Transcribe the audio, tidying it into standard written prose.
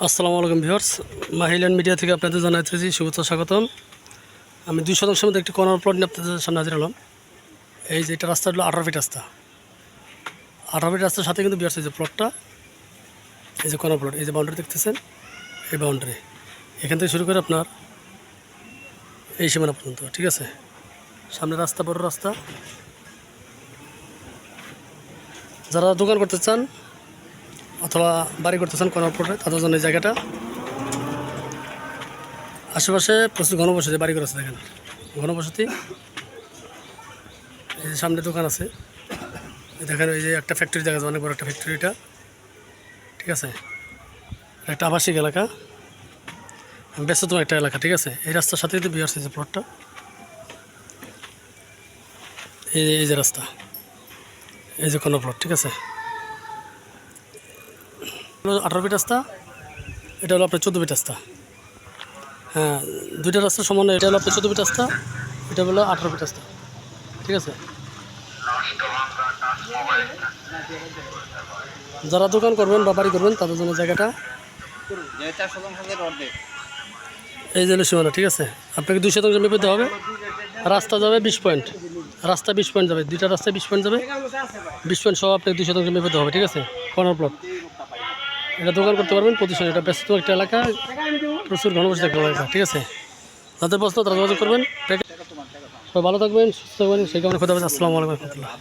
আসসালামু আলাইকুম viewers, মাহিল্যান্ড media থেকে আপনাদের জানাইতেছি শুভেচ্ছা স্বাগতম। আমি 200 মধ্যে একটি কর্নার প্লট নিয়ে আপনাদের সামনে হাজির হলাম। এই যে এটা রাস্তা হলো 18 ফিট রাস্তা। 18 ফিট রাস্তার সাথে কিন্তু ভিউয়ার্স এই যে প্লটটা, এই যে কর্নার প্লট, এই যে বাউন্ডারি দেখতেছেন, এই বাউন্ডারি এখান থেকে শুরু করে আপনার এই সীমানা পর্যন্ত, ঠিক আছে। সামনে রাস্তা, বড় রাস্তা। যারা দোকান করতে চান অথবা বাড়ি করতে চান কর্নার প্লটে, তাদের জন্য এই জায়গাটা। আশেপাশে প্রচুর ঘনবসতি, বাড়ি করে আছে, দেখেন ঘনবসতি। এই যে সামনে দোকান আছে, দেখেন এই যে একটা ফ্যাক্টরি দেখা যায়, অনেক বড় একটা ফ্যাক্টরি এটা, ঠিক আছে। একটা আবাসিক এলাকা, ব্যস্ততম একটা এলাকা, ঠিক আছে। এই রাস্তার সাথে কিন্তু বিয়ার যে প্লটটা, এই যে রাস্তা, এই যে কোনো প্লট, ঠিক আছে। 18 ফিট রাস্তা, এটা হলো আপনার 14 ফিট রাস্তা। হ্যাঁ, দুইটা রাস্তা সমান। এটা হলো আপনার 14 ফিট রাস্তা, এটা হলো 18 ফিট রাস্তা, ঠিক আছে। যারা দোকান করবেন বা বাড়ি করবেন তাদের জন্য জায়গাটা। এই যে সীমানা, ঠিক আছে। আপনাকে 200 জমি পেতে হবে। রাস্তা যাবে 20 পয়েন্ট, রাস্তা 20 পয়েন্ট যাবে, দুইটা রাস্তায় 20 পয়েন্ট যাবে। 20 পয়েন্ট সহ আপনাকে 200 জমি পেতে হবে, ঠিক আছে। কর্নার প্লট, এটা দোকান করতে পারবেন প্রতিষ্ঠান। এটা ব্যস্ত একটা এলাকা, প্রচুর ঘনবসতি একটা এলাকা, ঠিক আছে। যাদের প্রশ্ন তারা যোগাযোগ করবেন। সবাই ভালো থাকবেন, সুস্থ থাকবেন, সেই কারণে কথা বলছি। আসসালামু আলাইকুম রহমতুল্লাহ।